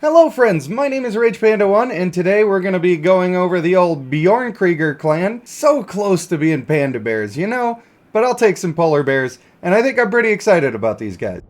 Hello friends, my name is RagePanda1 and today we're going to be going over the old Bjornekriger clan. So close to being panda bears, you know? But I'll take some polar bears, and I think I'm pretty excited about these guys.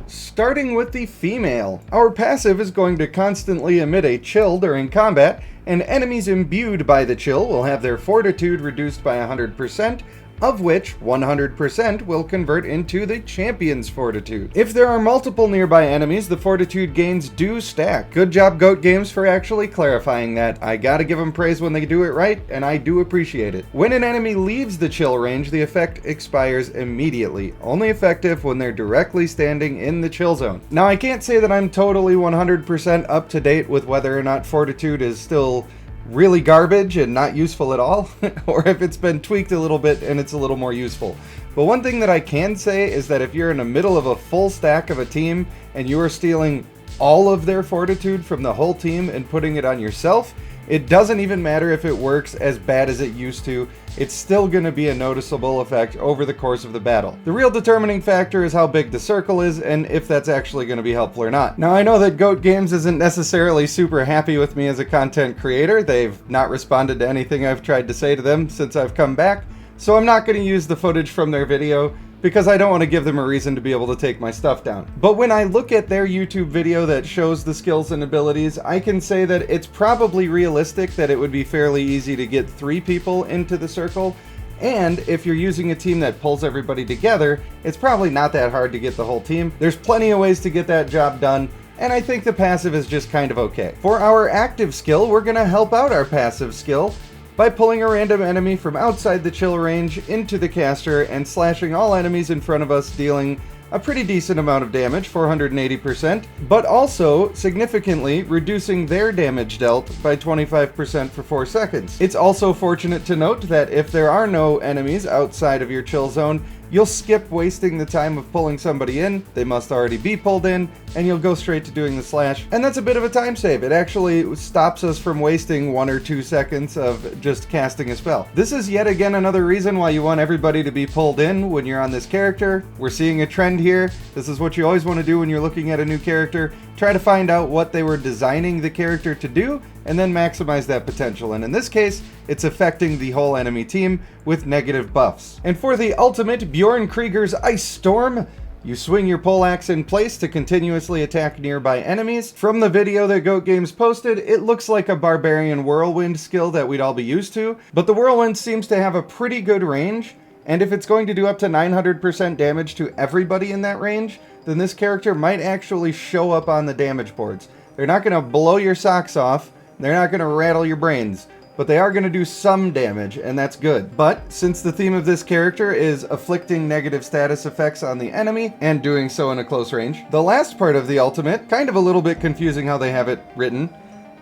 Starting with the female, our passive is going to constantly emit a chill during combat, and enemies imbued by the chill will have their fortitude reduced by 100%, of which 100% will convert into the champion's fortitude. If there are multiple nearby enemies, the fortitude gains do stack. Good job, Goat Games, for actually clarifying that. I gotta give them praise when they do it right, and I do appreciate it. When an enemy leaves the chill range, the effect expires immediately, only effective when they're directly standing in the chill zone. Now, I can't say that I'm totally 100% up to date with whether or not fortitude is still really garbage and not useful at all, or if it's been tweaked a little bit and it's a little more useful. But one thing that I can say is that if you're in the middle of a full stack of a team and you are stealing all of their fortitude from the whole team and putting it on yourself, it doesn't even matter if it works as bad as it used to, it's still going to be a noticeable effect over the course of the battle. The real determining factor is how big the circle is and if that's actually going to be helpful or not. Now, I know that Goat Games isn't necessarily super happy with me as a content creator. They've not responded to anything I've tried to say to them since I've come back, so I'm not going to use the footage from their video because I don't want to give them a reason to be able to take my stuff down. But when I look at their YouTube video that shows the skills and abilities, I can say that it's probably realistic that it would be fairly easy to get 3 people into the circle. And if you're using a team that pulls everybody together, it's probably not that hard to get the whole team. There's plenty of ways to get that job done, and I think the passive is just kind of okay. For our active skill, we're gonna help out our passive skill by pulling a random enemy from outside the chill range into the caster and slashing all enemies in front of us, dealing a pretty decent amount of damage, 480%, but also significantly reducing their damage dealt by 25% for 4 seconds. It's also fortunate to note that if there are no enemies outside of your chill zone, you'll skip wasting the time of pulling somebody in, they must already be pulled in, and you'll go straight to doing the slash. And that's a bit of a time save. It actually stops us from wasting 1 or 2 seconds of just casting a spell. This is yet again another reason why you want everybody to be pulled in when you're on this character. We're seeing a trend here. This is what you always want to do when you're looking at a new character. Try to find out what they were designing the character to do, and then maximize that potential. And in this case, it's affecting the whole enemy team with negative buffs. And for the ultimate Bjornekriger's Ice Storm, you swing your poleaxe in place to continuously attack nearby enemies. From the video that Goat Games posted, it looks like a barbarian whirlwind skill that we'd all be used to, but the whirlwind seems to have a pretty good range, and if it's going to do up to 900% damage to everybody in that range, then this character might actually show up on the damage boards. They're not going to blow your socks off, they're not going to rattle your brains, but they are going to do some damage, and that's good. But since the theme of this character is afflicting negative status effects on the enemy, and doing so in a close range, the last part of the ultimate, kind of a little bit confusing how they have it written,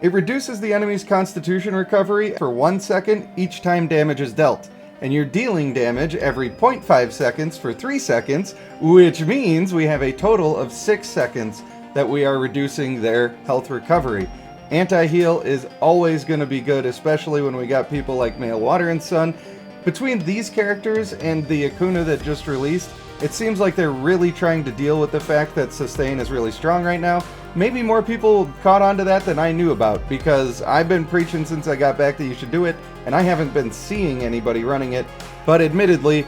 it reduces the enemy's constitution recovery for 1 second each time damage is dealt. And you're dealing damage every 0.5 seconds for 3 seconds, which means we have a total of 6 seconds that we are reducing their health recovery. Anti-heal is always going to be good, especially when we got people like Male Water and Sun. Between these characters and the Acuna that just released, it seems like they're really trying to deal with the fact that sustain is really strong right now. Maybe more people caught on to that than I knew about, because I've been preaching since I got back that you should do it, and I haven't been seeing anybody running it. But admittedly,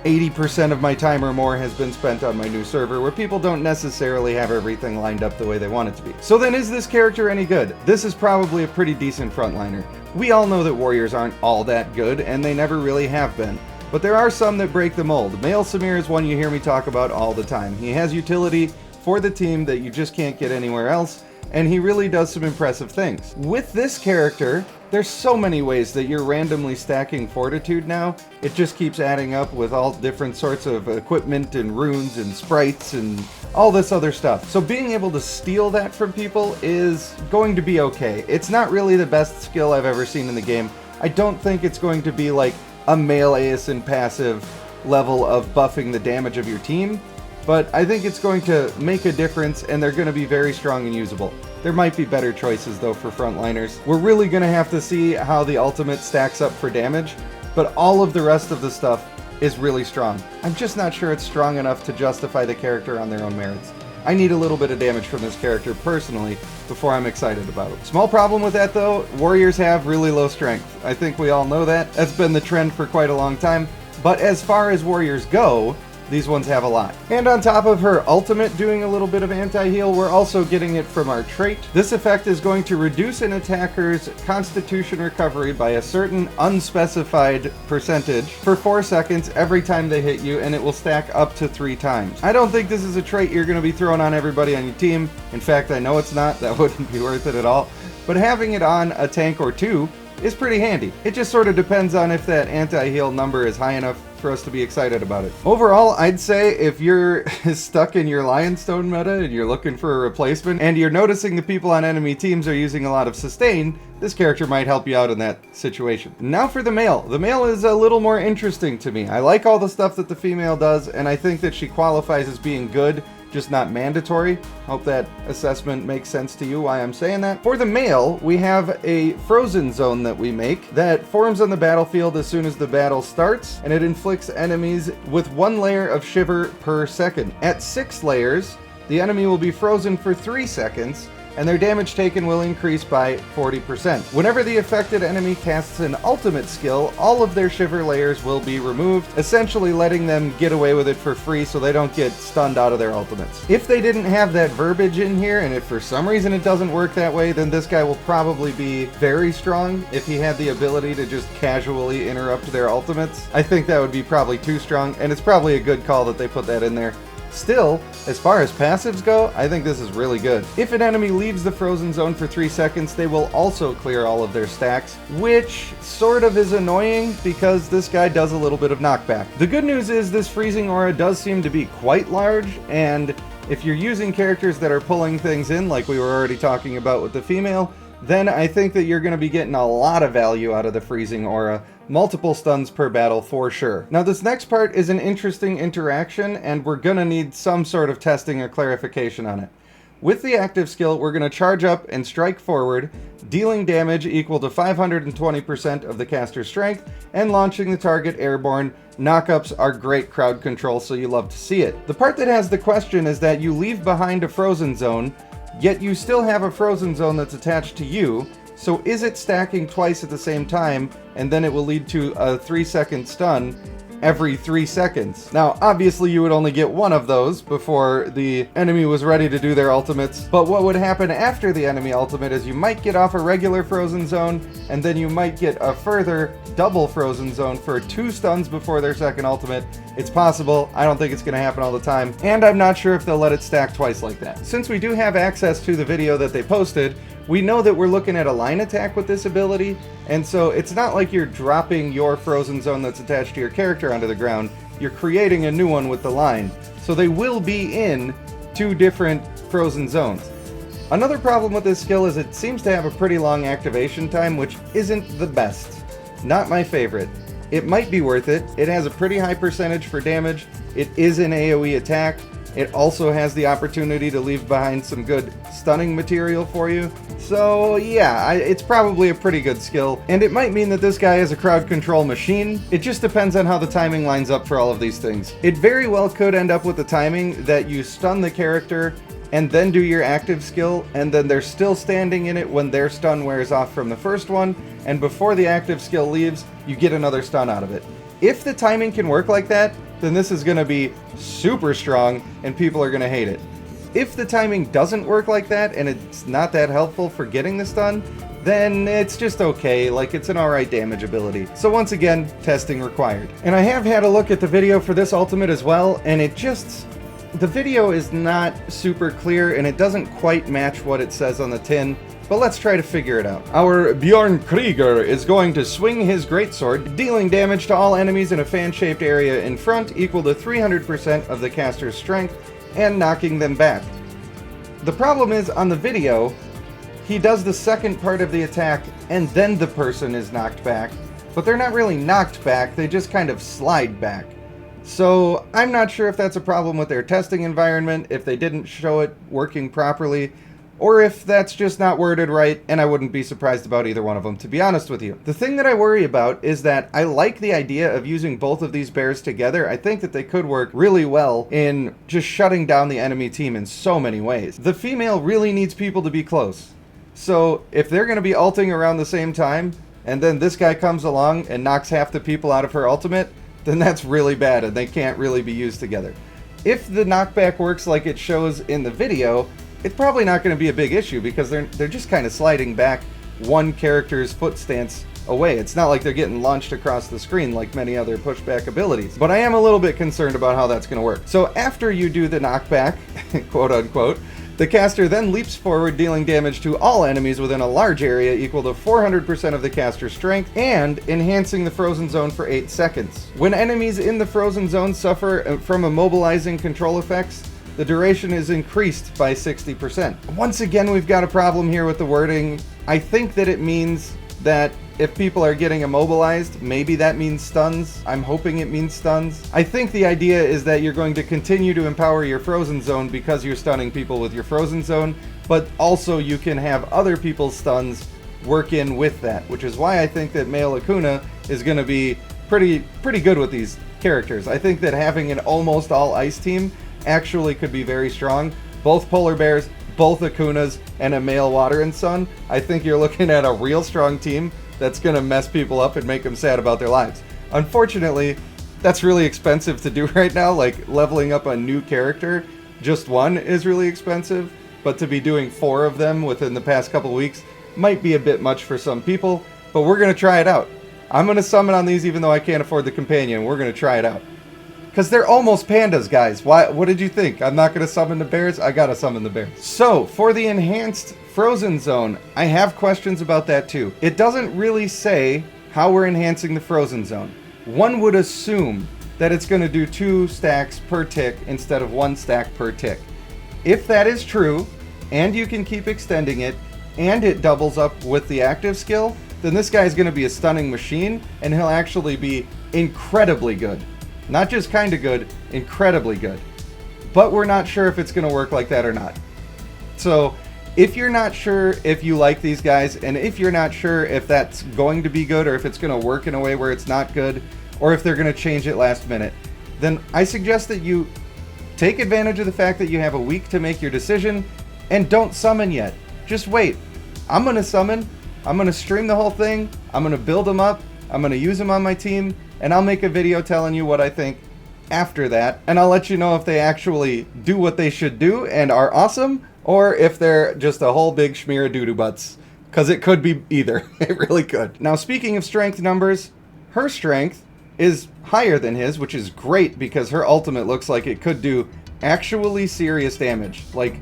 80% of my time or more has been spent on my new server, where people don't necessarily have everything lined up the way they want it to be. So then, is this character any good? This is probably a pretty decent frontliner. We all know that warriors aren't all that good, and they never really have been. But there are some that break the mold. Male Samir is one you hear me talk about all the time. He has utility for the team that you just can't get anywhere else, and he really does some impressive things. With this character, there's so many ways that you're randomly stacking fortitude now. It just keeps adding up with all different sorts of equipment and runes and sprites and all this other stuff. So being able to steal that from people is going to be okay. It's not really the best skill I've ever seen in the game. I don't think it's going to be like a male ASIN passive level of buffing the damage of your team, but I think it's going to make a difference, and they're going to be very strong and usable. There might be better choices though for frontliners. We're really going to have to see how the ultimate stacks up for damage, but all of the rest of the stuff is really strong. I'm just not sure it's strong enough to justify the character on their own merits. I need a little bit of damage from this character personally before I'm excited about it. Small problem with that though, warriors have really low strength. I think we all know that. That's been the trend for quite a long time. But as far as warriors go, these ones have a lot. And on top of her ultimate doing a little bit of anti-heal, we're also getting it from our trait. This effect is going to reduce an attacker's constitution recovery by a certain unspecified percentage for 4 seconds every time they hit you, and it will stack up to 3 times. I don't think this is a trait you're going to be throwing on everybody on your team. In fact, I know it's not. That wouldn't be worth it at all. But having it on a tank or two is pretty handy. It just sort of depends on if that anti-heal number is high enough for us to be excited about it. Overall, I'd say if you're stuck in your Lionstone meta and you're looking for a replacement and you're noticing the people on enemy teams are using a lot of sustain, this character might help you out in that situation. Now for the male. The male is a little more interesting to me. I like all the stuff that the female does, and I think that she qualifies as being good, just not mandatory. Hope that assessment makes sense to you why I'm saying that. For the male, we have a frozen zone that we make that forms on the battlefield as soon as the battle starts, and it inflicts enemies with 1 layer of shiver per second. At 6 layers, the enemy will be frozen for 3 seconds, and their damage taken will increase by 40%. Whenever the affected enemy casts an ultimate skill, all of their shiver layers will be removed, essentially letting them get away with it for free so they don't get stunned out of their ultimates. If they didn't have that verbiage in here, and if for some reason it doesn't work that way, then this guy will probably be very strong if he had the ability to just casually interrupt their ultimates. I think that would be probably too strong, and it's probably a good call that they put that in there. Still, as far as passives go, I think this is really good. If an enemy leaves the frozen zone for 3 seconds, they will also clear all of their stacks, which sort of is annoying because this guy does a little bit of knockback. The good news is this freezing aura does seem to be quite large, and if you're using characters that are pulling things in, like we were already talking about with the female, then I think that you're going to be getting a lot of value out of the freezing aura. Multiple stuns per battle for sure. Now this next part is an interesting interaction, and we're gonna need some sort of testing or clarification on it. With the active skill, we're gonna charge up and strike forward, dealing damage equal to 520% of the caster's strength, and launching the target airborne. Knockups are great crowd control, so you love to see it. The part that has the question is that you leave behind a frozen zone, yet you still have a frozen zone that's attached to you. So is it stacking twice at the same time, and then it will lead to a 3-second stun every 3 seconds? Now, obviously you would only get one of those before the enemy was ready to do their ultimates, but what would happen after the enemy ultimate is you might get off a regular frozen zone, and then you might get a further double frozen zone for 2 stuns before their second ultimate. It's possible. I don't think it's going to happen all the time, and I'm not sure if they'll let it stack twice like that. Since we do have access to the video that they posted, we know that we're looking at a line attack with this ability, and so it's not like you're dropping your frozen zone that's attached to your character onto the ground. You're creating a new one with the line. So they will be in 2 different frozen zones. Another problem with this skill is it seems to have a pretty long activation time, which isn't the best. Not my favorite. It might be worth it. It has a pretty high percentage for damage. It is an AoE attack. It also has the opportunity to leave behind some good stunning material for you. So yeah, it's probably a pretty good skill, and it might mean that this guy is a crowd control machine. It just depends on how the timing lines up for all of these things. It very well could end up with the timing that you stun the character and then do your active skill, and then they're still standing in it when their stun wears off from the first one, and before the active skill leaves, you get another stun out of it. If the timing can work like that, then this is going to be super strong and people are going to hate it. If the timing doesn't work like that and it's not that helpful for getting the stun, then it's just okay, like it's an alright damage ability. So once again, testing required. And I have had a look at the video for this ultimate as well, and the video is not super clear and it doesn't quite match what it says on the tin. But let's try to figure it out. Our Bjornekriger is going to swing his greatsword, dealing damage to all enemies in a fan-shaped area in front equal to 300% of the caster's strength, and knocking them back. The problem is, on the video, he does the second part of the attack, and then the person is knocked back. But they're not really knocked back, they just kind of slide back. So I'm not sure if that's a problem with their testing environment, if they didn't show it working properly, or if that's just not worded right, and I wouldn't be surprised about either one of them, to be honest with you. The thing that I worry about is that I like the idea of using both of these bears together. I think that they could work really well in just shutting down the enemy team in so many ways. The female really needs people to be close. So if they're going to be ulting around the same time, and then this guy comes along and knocks half the people out of her ultimate, then that's really bad and they can't really be used together. If the knockback works like it shows in the video, it's probably not going to be a big issue because they're just kind of sliding back one character's foot stance away. It's not like they're getting launched across the screen like many other pushback abilities. But I am a little bit concerned about how that's going to work. So after you do the knockback, quote unquote, the caster then leaps forward, dealing damage to all enemies within a large area equal to 400% of the caster's strength, and enhancing the frozen zone for 8 seconds. When enemies in the frozen zone suffer from immobilizing control effects, the duration is increased by 60%. Once again, we've got a problem here with the wording. I think that it means that if people are getting immobilized, maybe that means stuns. I'm hoping it means stuns. I think the idea is that you're going to continue to empower your frozen zone because you're stunning people with your frozen zone, but also you can have other people's stuns work in with that, which is why I think that male Acuna is going to be pretty good with these characters. I think that having an almost all ice team actually could be very strong. Both polar bears, both Acunas, and a male water and sun. I think you're looking at a real strong team that's going to mess people up and make them sad about their lives. Unfortunately, that's really expensive to do right now. Like, leveling up a new character, just one, is really expensive, but to be doing 4 of them within the past couple weeks might be a bit much for some people, but we're going to try it out. I'm going to summon on these even though I can't afford the companion. We're going to try it out. Because they're almost pandas, guys. Why? What did you think? I'm not going to summon the bears? I got to summon the bears. So, for the enhanced frozen zone, I have questions about that too. It doesn't really say how we're enhancing the frozen zone. One would assume that it's going to do 2 stacks per tick instead of 1 stack per tick. If that is true, and you can keep extending it, and it doubles up with the active skill, then this guy's going to be a stunning machine, and he'll actually be incredibly good. Not just kind of good, incredibly good. But we're not sure if it's going to work like that or not. So, if you're not sure if you like these guys, and if you're not sure if that's going to be good, or if it's going to work in a way where it's not good, or if they're going to change it last minute, then I suggest that you take advantage of the fact that you have a week to make your decision, and don't summon yet. Just wait. I'm going to summon, I'm going to stream the whole thing, I'm going to build them up, I'm going to use them on my team, and I'll make a video telling you what I think after that, and I'll let you know if they actually do what they should do and are awesome, or if they're just a whole big schmear of doo-doo butts. Because it could be either. It really could. Now, speaking of strength numbers, her strength is higher than his, which is great because her ultimate looks like it could do actually serious damage. Like,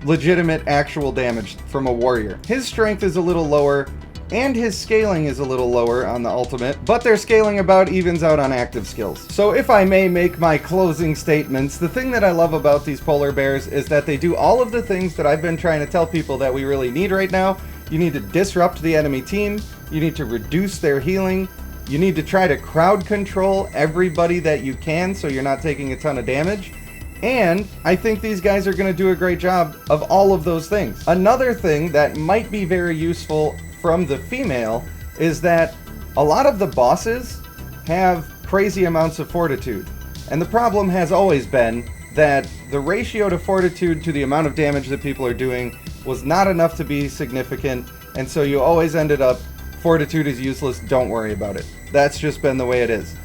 legitimate actual damage from a warrior. His strength is a little lower, and his scaling is a little lower on the ultimate, but their scaling about evens out on active skills. So if I may make my closing statements, the thing that I love about these polar bears is that they do all of the things that I've been trying to tell people that we really need right now. You need to disrupt the enemy team, you need to reduce their healing, you need to try to crowd control everybody that you can so you're not taking a ton of damage. And I think these guys are going to do a great job of all of those things. Another thing that might be very useful from the female is that a lot of the bosses have crazy amounts of fortitude. And the problem has always been that the ratio to fortitude to the amount of damage that people are doing was not enough to be significant, and so you always ended up, fortitude is useless, don't worry about it. That's just been the way it is.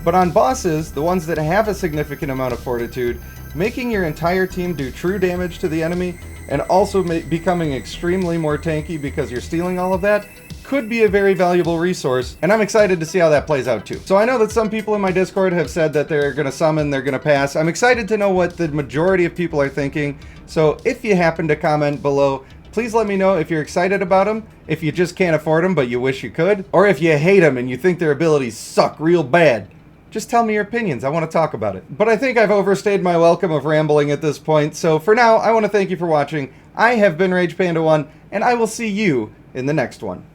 But on bosses, the ones that have a significant amount of fortitude, making your entire team do true damage to the enemy and also becoming extremely more tanky because you're stealing all of that could be a very valuable resource, and I'm excited to see how that plays out too. So I know that some people in my Discord have said that they're going to summon, they're going to pass. I'm excited to know what the majority of people are thinking, so if you happen to comment below, please let me know if you're excited about them, if you just can't afford them but you wish you could, or if you hate them and you think their abilities suck real bad. Just tell me your opinions. I want to talk about it. But I think I've overstayed my welcome of rambling at this point. So for now, I want to thank you for watching. I have been Rage Panda 1, and I will see you in the next one.